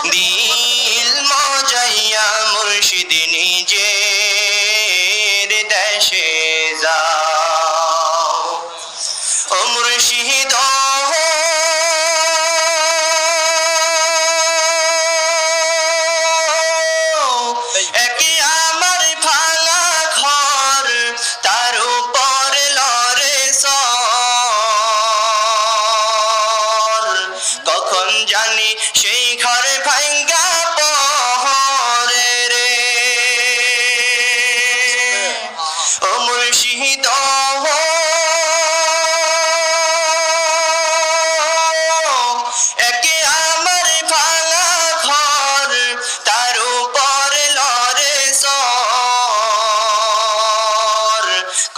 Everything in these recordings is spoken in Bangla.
দিল মজাইয়া মুর্শিদ নিজের দেশে যাও ও মুর্শিদ একে আমার ভাঙা ঘর তার উপর লড়ে সর কখন জানি সেই ঘরে ভাঙ্গা পহরে রে ও মুর্শিদ একে আমার ভাঙা ঘর তার উপর লড়ে সর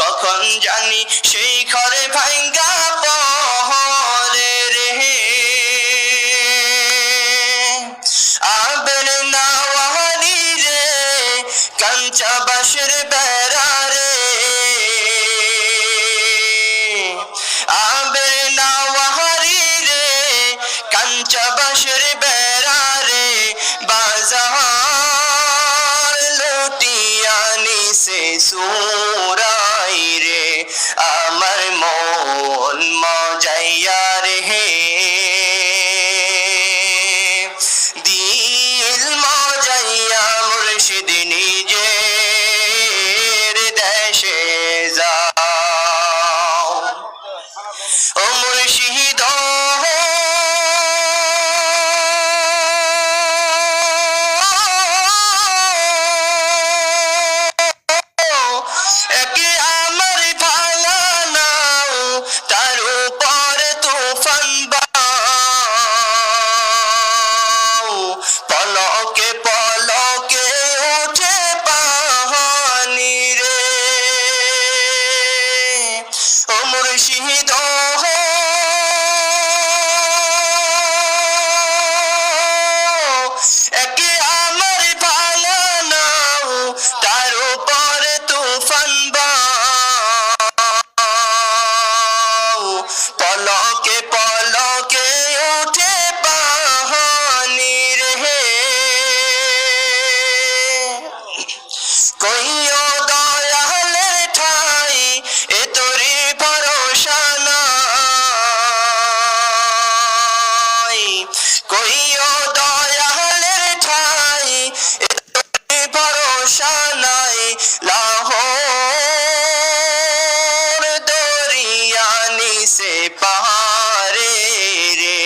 কখন জানি সেই ঘরে ভাঙ্গা পহরে রে আবের নাওয়ানি রে কাঞ্চা বাঁশের বেড়া রে আবের নাওয়ারি রে কাঞ্চা বাঁশের বেড়া রে বাজার লুটিয়া নিছে সুরাই রে আমার মন মজাইয়া রে দিল মজাইয়া মুর্শিদ নিজের দেশে যাও ও মুর্শিদ একে আমার ভাঙা নাও তার উপর তুফান বাও পলকে পলকে উঠে পাহানি রে ও মুর্শিদ একে আমার ভাঙা নাও তার উপর তুফান বাও পলকে পলকে উঠে পাহানি রে কইও দয়ালের ঠাই এ তোরে ভরসা নাই কইও দয়ালের ঠাই এ তোরে ভরসা নাই লাহোর দরিয়া নিছে পাহাড়ে রে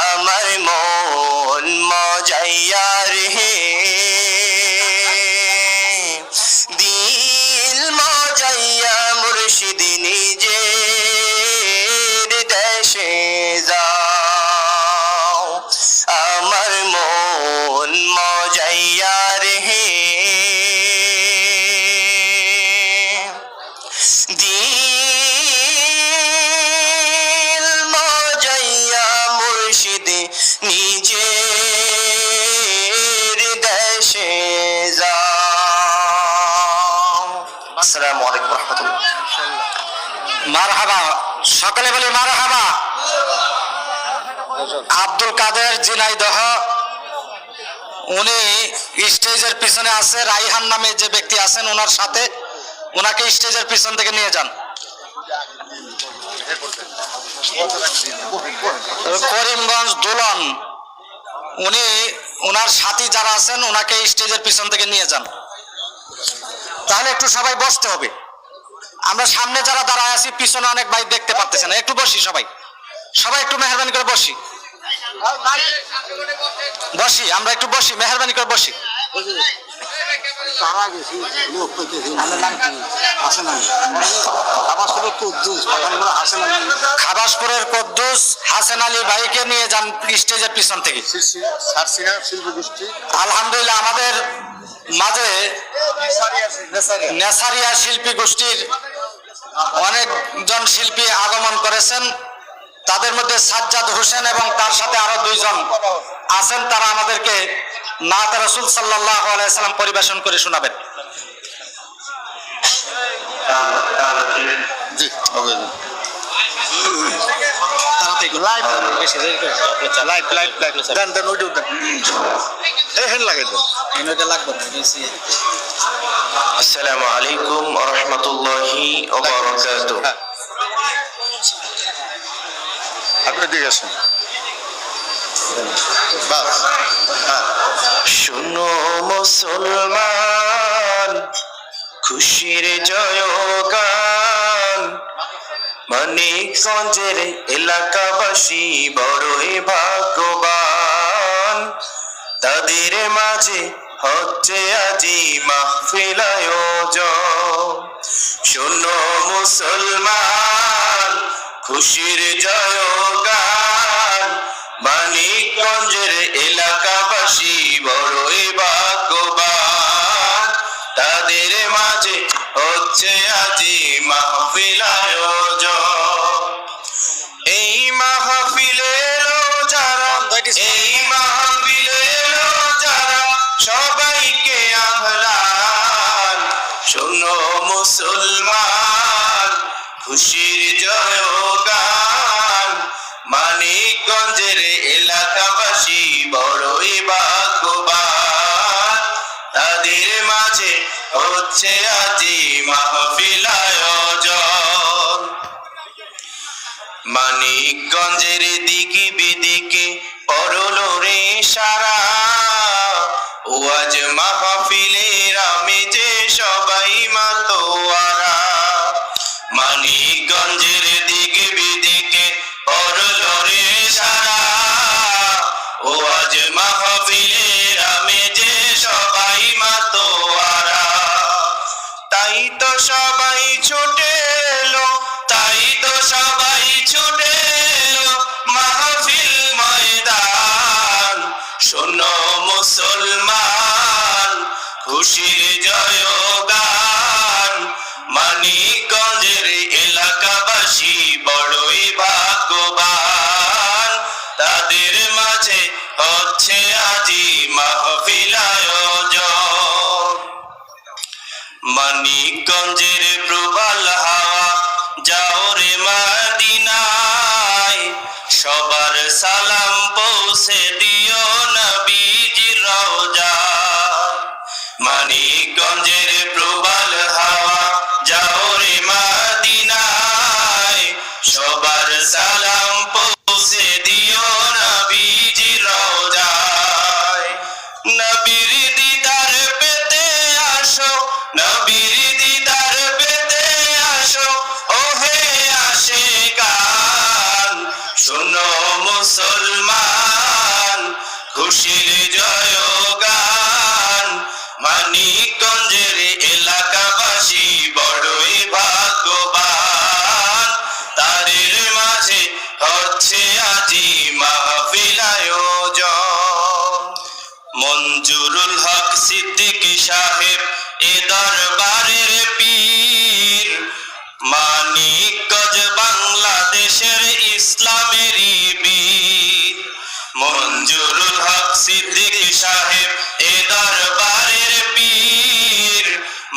আমার মন মজাইয়া রে দিল মজাইয়া মুর্শিদ নিজের দেশে যাও আমার মন মজাইয়া রে দিল মজাইয়া মুর্শিদ নিজের দেশে যাও আসসালামু আলাইকুম ওয়া রাহমাতুল্লাহ মারহাবা সকলে বলি মারহাবা আব্দুল কাদের ঝিনাইদহ উনি স্টেজের পিছনে আছে রাইহান নামে যে ব্যক্তি আছেন ওনার সাথে ওনাকে স্টেজের পিছন থেকে নিয়ে যান করিমগঞ্জ দুলন উনি ওনার সাথী যারা আছেন ওনাকে স্টেজের পিছন থেকে নিয়ে যান তাহলে একটু সবাই বসতে হবে আমরা সামনে যারা দাঁড়ায় আছি পিছনে অনেক ভাই দেখতে পাচ্ছেন একটু বসি সবাই সবাই একটু মেহরবানি করে বসি বসি আমরা একটু বসি মেহরবানি করে বসি খাবাসপুরের কুদ্দুস হাসান আলী ভাইকে নিয়ে যান স্টেজের পিছন থেকে আলহামদুলিল্লাহ আমাদের মাঝে নেসারিয়া শিল্পী গোষ্ঠীর অনেকজন শিল্পী আগমন করেছেন তাদের মধ্যে সাজ্জাদ হোসেন এবং তার সাথে আরো দুইজন আছেন তারা আমাদেরকে নাত রাসূল সাল্লাল্লাহু আলাইহি সাল্লাম পরিবেশন করে শোনাবেন জি তাড়াতাড়ি ঠিক লাইভ বেশি দেরি করে লাইভ লাইভ লাইভ দেন দেন ওইটাও দেন এই হেন লাগাই দেন এটা লাগবে না বেশি আসসালামু আলাইকুম ওয়া রাহমাতুল্লাহি ওয়া বারাকাতুহু। হ্যাঁ আপনি দিয়ে আসেন বাস হ্যাঁ শুনো মুসলমান, খুশির জয়গান, মানিকগঞ্জের এলাকাবাসী বড়ই ভাগ্যবান। তাদের মাঝে হচ্ছে আজি মাহফিল আয়োজন। শোনো মুসলমান, খুশির জয়গান, মানিকগঞ্জের এলাকাবাসী বড়ই ভাগ্যবান। তাদের মাঝে হচ্ছে আজি মাহফিল আয়োজন। এই মাহফিলে এলো যারা, এই মাহফিলে এলো যারা, সবাইকে আহলান। শোনো মুসলমান, খুশির জয়গান, মানিকগঞ্জের এলাকাবাসী বড়ই ভাগ্যবান। তাদের মাঝে হচ্ছে আজি মাহফিল আয়োজন। মানিকগঞ্জের দিকে বিদিকে পড়লো রে সারা, ওয়াজ মাহফিলের আমেজে সবাই মাতোয়ারা। মানিকগঞ্জের দিকে বিদিকে পড়লো রে সারা, ওয়াজ মাহফিলের আমেজে সবাই মাতোয়ারা। তাই তো সবাই ছুটে এলো, তাই তো সবাই ছুটে এলো মাহফিল ময়দান। শোনো মুসলমান, খুশির জয়গান, মানিকগঞ্জের এলাকাবাসী বড়ই ভাগ্যবান। তাদের মাঝে হচ্ছে আজি মাহফিল আয়োজন। মানিকগঞ্জের প্রবাল হাওয়া যাও রে মদিনায়, সবার সালাম পৌঁছে দিও নবীজির রওজায়। মানিকগঞ্জের প্রবাল হাওয়া যাও রে মদিনায়, সবার সালাম পৌঁছে দিও নবীজির রওজায়। নবীর দিদার পেতে আসো, নবীর দিদার পেতে আসো, ওহে আশিকান। শোনো মুসলমান, খুশির জয়গান, মানিকগঞ্জের এলাকাবাসী বড়ই ভাগ্যবান। তাদের মাঝে হচ্ছে আজি মাহফিল আয়োজন। মঞ্জুরুল হক সিদ্দিকী সাহেব এ দরবারের পীর, মানিকগঞ্জ বাংলাদেশের ইসলামেরই বীর। মঞ্জুরুল হক সিদ্দিকী সাহেব এ দরবারের পীর,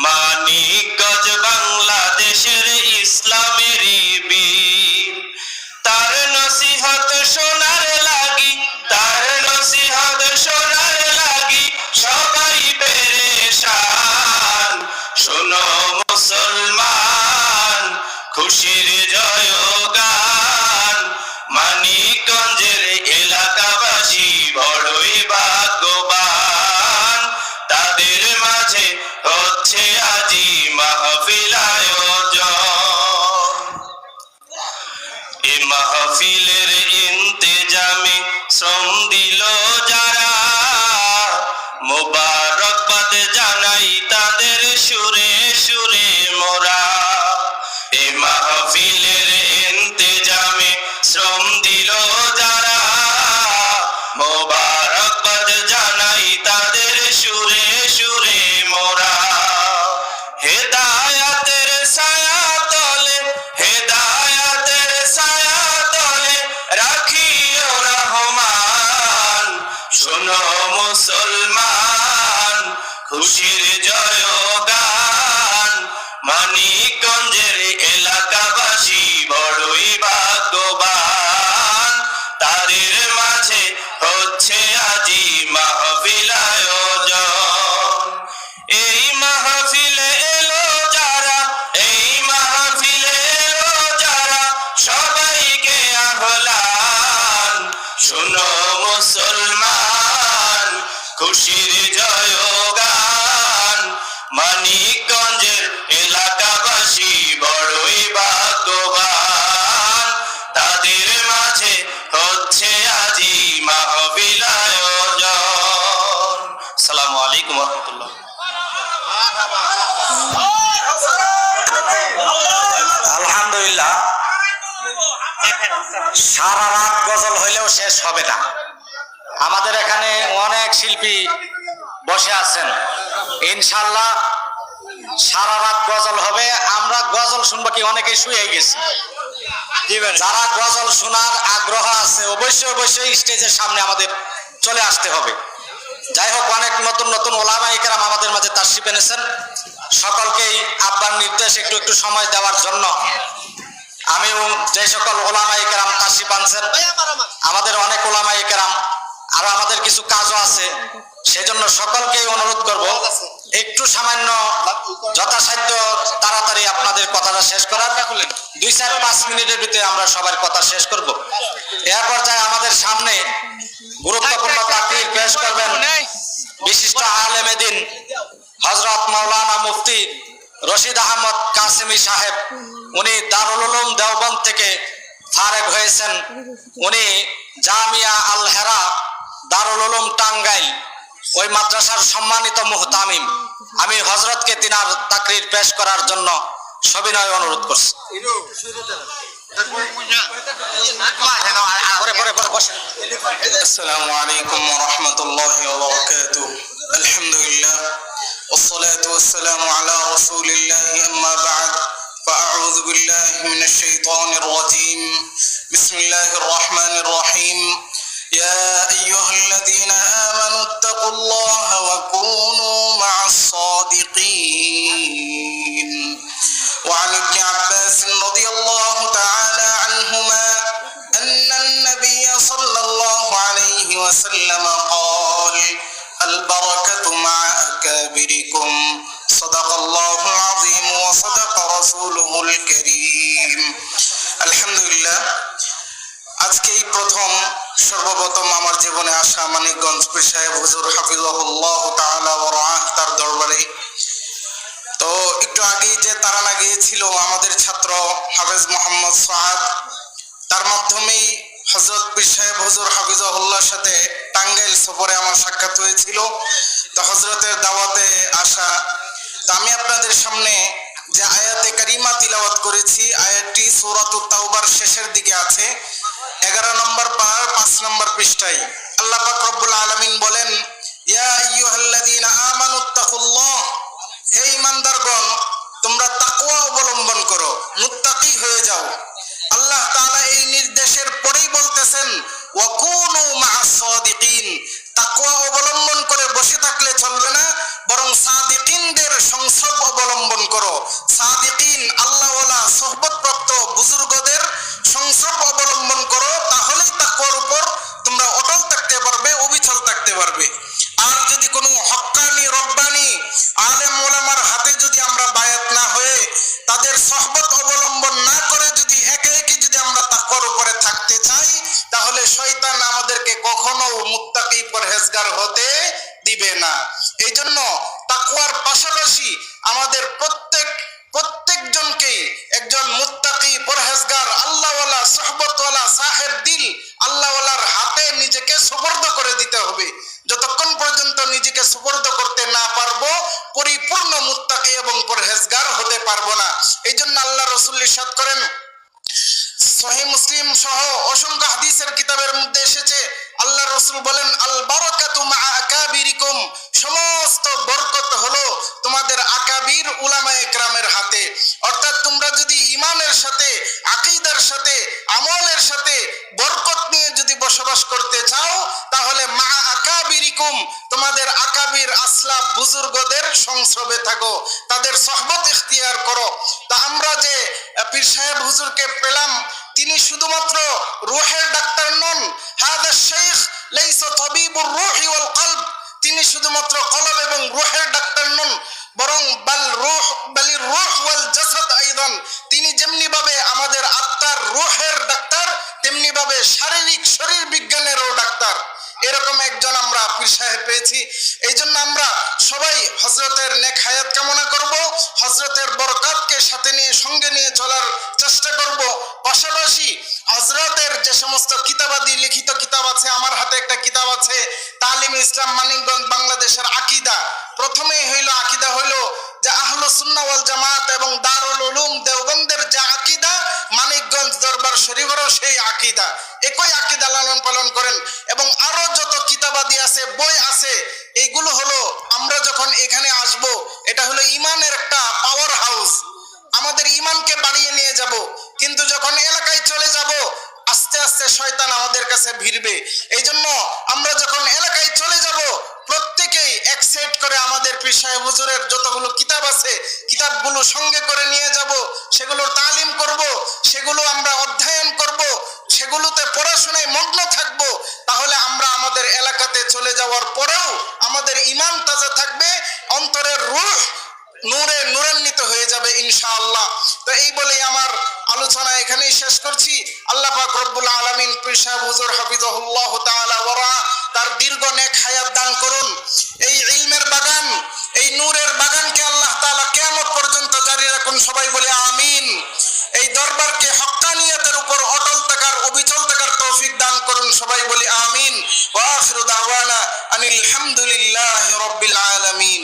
মানিকগঞ্জ বাংলাদেশের ইসলামেরই বীর। তার নসিহত শোনার লাগি, তার নসিহত শোনার লাগি সবাই পেরেশান। শোনো মুসলমান, খুশির জয়গান, মানিকগঞ্জের এলাকাবাসী বড়ই ভাগ্যবান। তাদের মাঝে হচ্ছে আজি মাহফিল আয়োজন। এ মাহফিলের ইন্তেজামে শ্রম দিল যারা, মোবারকবাদ জানাই তাদের সুরে সুরে মোরা। এ মাহফিলের ইন্তেজামে শ্রম দিল যারা, মোবারকবাদ জানাই তাদের সুরে সুরে মোরা। হেদায়াতের ছায়া তলে, হেদায়াতের ছায়া তলে রাখিও রহমান। শোনো মুসলমান, খুশির জয়গান, মানিকগঞ্জের এলাকাবাসী বড়ই ভাগ্যবান। শুনো মুসলমান খুশির জয়গান মানিকগঞ্জের এলাকাবাসী বড়ই ভাগ্যবান তাদের মাঝে হচ্ছে আজি মাহফিল আয়োজন আসসালামু আলাইকুম ওয়া রাহমাতুল্লাহ আলহামদুলিল্লাহ সারা রাত গজল হইলেও শেষ হবে না আমাদের এখানে অনেক শিল্পী বসে আছেন ইনশাআল্লাহ সারা রাত গজল হবে আমরা গজল শুনবো কি অনেকেই শুয়ে গেছি যারা গজল শোনার আগ্রহ আছে অবশ্যই অবশ্যই স্টেজের সামনে আমাদের চলে আসতে হবে যাই হোক অনেক নতুন নতুন ওলামা ইকরাম আমাদের মাঝে তাশরিফ এনেছেন সকলকেই আব্বার নির্দেশ একটু একটু সময় দেওয়ার জন্য আমিও যে সকল ওলামা ইকরাম তাশরিফ আনছেন আমাদের অনেক ওলামা ইকরাম আরো আমাদের কিছু কাজও আছে সেজন্য সকলকেই অনুরোধ করব একটু সামান্য যথাসাধ্য তাড়াতাড়ি আপনাদের কথাটা শেষ করার 2-4-5 মিনিটের ভিতরে আমরা সবার কথা শেষ করব এর পর্যায়ে আমাদের সামনে গুরুত্বপূর্ণ তাকরীর পেশ করবেন বিশিষ্ট আলেমে দ্বীন হযরত মাওলানা মুফতি রশিদ আহমদ কাসেমি সাহেব উনি দারুল উলুম দেওবন্দ থেকে ফারেগ হয়েছেন উনি জামিয়া আল হেরা দারুল উলুম টাঙ্গাইল ওই মাদ্রাসার সম্মানিত মুহতামিম আমি হযরতকে তিনার তাকরীর পেশ করার জন্য সবিনয় অনুরোধ করছি السلام عليكم ورحمة الله وبركاته الحمد لله والصلاة والسلام على رسول الله أما بعد فأعوذ بالله من الشيطان الرجيم بسم الله الرحمن الرحيم يا أيها الذين آمنوا اتقوا الله وكونوا مع الصادقين وعن ابن عباس رضي الله تعالى عنهما أن النبي صلى الله عليه وسلم قال البركة مع أكابركم صدق الله العظيم وصدق رسوله الكريم الحمد لله আজকেই প্রথম সর্বপ্রথম আমার জীবনে আসা মানিকগঞ্জ পীর সাহেব হুজুর হাফিজাহুল্লাহ তাআলা ওয়া রাআহ তার দরবারে তো একটু আগেই যে তারানা গিয়েছিল আমাদের ছাত্র হাফেজ মোহাম্মদ সাদ তার মাধ্যমেই হযরত পীর সাহেব হুজুর হাফিজাহুল্লাহর সাথে টাঙ্গাইল সফরে আমার সাক্ষাৎ হয়েছিল তো হযরতের দাওয়াতে আসা তো আমি আপনাদের সামনে যে আয়াতে কারিমা তিলাওয়াত করেছি আয়াতটি সূরাতুত তাওবার শেষের দিকে আছে 11 নম্বর পার 5 নম্বর পৃষ্ঠায় আল্লাহ পাক রব্বুল আলামিন বলেন ইয়া আইয়ুহাল্লাযীনা আমানুত্তাকুল্লাহ হে ঈমানদারগণ তোমরা তাকওয়া অবলম্বন করো মুত্তাকি হয়ে যাও আল্লাহ তাআলা এই নির্দেশের পরেই বলতেছেন ওয়া কুনু মা'আস সাদিকিন তাকওয়া অবলম্বন করে বসে থাকলে চলবে না বরং সাদিকিনদের সংসর্গ অবলম্বন করো সাদিকিন আল্লাহওয়ালা সোহবতপ্রাপ্ত বুজুর্গদের সংসর্গ অবলম্বন করো তাহলেই তাকওয়ার উপর তোমরা অটল থাকতে পারবে অবিচল থাকতে পারবে আর যদি কোনো হক্কানি রব্বানি আলেম ওলামার হাতে যদি আমরা বায়াত না হয়ে তাদের সোহবত অবলম্বন না করে যদি একে একে যদি আমরা তাকওয়ার উপরে থাকতে চাই তাহলে শয়তান আমাদেরকে কখনো মুত্তাকি পরহেজগার হতে দিবে না এইজন্য তাকওয়ার পাশাপাশি আমাদের প্রত্যেকজনকে একজন মুত্তাকি পরহেজগার আল্লাহওয়ালা সোহবতওয়ালা সাহেব দিল আল্লাহওয়ালার হাতে নিজেকে সুপর্দ করে দিতে হবে যতক্ষণ পর্যন্ত নিজেকে সুপর্দ করতে না পারবো পরিপূর্ণ মুত্তাকি এবং পরহেজগার হতে পারবো না এইজন্য আল্লাহ রাসূল ইরশাদ করেন সহিহ মুসলিম সহ অসংখ্য হাদিসের কিতাবের মধ্যে এসেছে আল্লাহ রাসূল বলেন আল বারাকাতু মা আকাবিরিকুম সমস্ত বরকত হলো তোমাদের আকাবির উলামায়ে কেরামের হাতে অর্থাৎ তোমরা যদি ঈমানের সাথে আকীদার সাথে আমলের সাথে বরকত নিয়ে যদি বসবাস করতে চাও তাহলে মা আকাবিরিকুম তোমাদের আকাবির আসলাফ বুজুর্গদের সংস্রবে থাকো তাদের সোহবত ইখতিয়ার করো তা আমরা যে পীর সাহেব হুজুরকে পেলাম তিনি শুধুমাত্র রূহের ডাক্তার নন হাদা শাইখ লাইসা তাবিবুর রূহি ওয়াল কলব তিনি শুধুমাত্র কলব এবং রূহের ডাক্তার নন বরং বালির রূহ ওয়াল জাসাদ আইদান তিনি যেমনি ভাবে আমাদের আত্মার রূহের ডাক্তার তেমনি ভাবে শারীরিক শরীর বিজ্ঞানেরও ডাক্তার, এরকম একজন আমরা পীর সাহেব পেয়েছি। এই জন্য আমরা সবাই হজরতের নেক হায়াত কামনা করব, হজরতের বরকতকে সাথে নিয়ে সঙ্গে নিয়ে চলার চেষ্টা করব। পাশাপাশি হজরতের যে সমস্ত কিতাবাদি লিখিত কিতাব আছে, আমার হাতে একটা কিতাব আছে তালিম ইসলাম মানিকগঞ্জ বাংলাদেশের আকীদা। প্রথমেই হইল আকীদা হইল যে আহলুস সুন্নাহ ওয়াল জামাত এবং দারুল উলুম দেওবন্দের যে আকীদা, মানিকগঞ্জ দরবার শরীফেরও সেই আকীদা, একই আকীদা লালন পালন করেন। এবং আরো যত কিতাবাদি আছে, বই আছে, এইগুলো হলো আমরা যখন এখানে আসব, এটা হলো ইমানের একটা পাওয়ার হাউস, আমাদের ইমানকে বাড়িয়ে নিয়ে যাব। কিন্তু যখন এলাকায় চলে যাব, আস্তে আস্তে শয়তান আমাদের কাছে ভিড়বে। এই জন্য আমরা যখন এলাকায় চলে যাব, প্রত্যেকেই এক সেট করে আমাদের পীর সাহেব হুজুরের যতগুলো কিতাব আছে, কিতাবগুলো সঙ্গে করে নিয়ে যাব, সেগুলোর তালিম করব, সেগুলো আমরা অধ্যয়ন করব, সেগুলোতে পড়াশোনায় মগ্ন থাকব। তাহলে আমরা আমাদের এলাকাতে চলে যাওয়ার পরেও আমাদের ঈমান তাজা থাকবে, অন্তরের রূহ নূরে নূরান্বিত হয়ে যাবে ইনশাআল্লাহ। তো এই বলেই আমার আলোচনা এখানেই শেষ করছি। আল্লাহ পাক রব্বুল আলামিন পীর সাহেব হুজুর হাফিজাহুল্লাহ তাআলা ওয়া তার দীর্ঘ নেক হায়াত দান করুন। এই ইলমের বাগান, এই নূরের বাগানকে আল্লাহ তাআলা কিয়ামত পর্যন্ত জারি রাখুন, সবাই বলে আমিন। এই দরবারকে হক্কানিয়তের উপর অটল থাকার, অবিচল থাকার তৌফিক দান করুন, সবাই বলে আমিন। ওয়া আখিরু দাওয়ানা আনিল হামদুলিল্লাহি রাব্বিল আলামিন।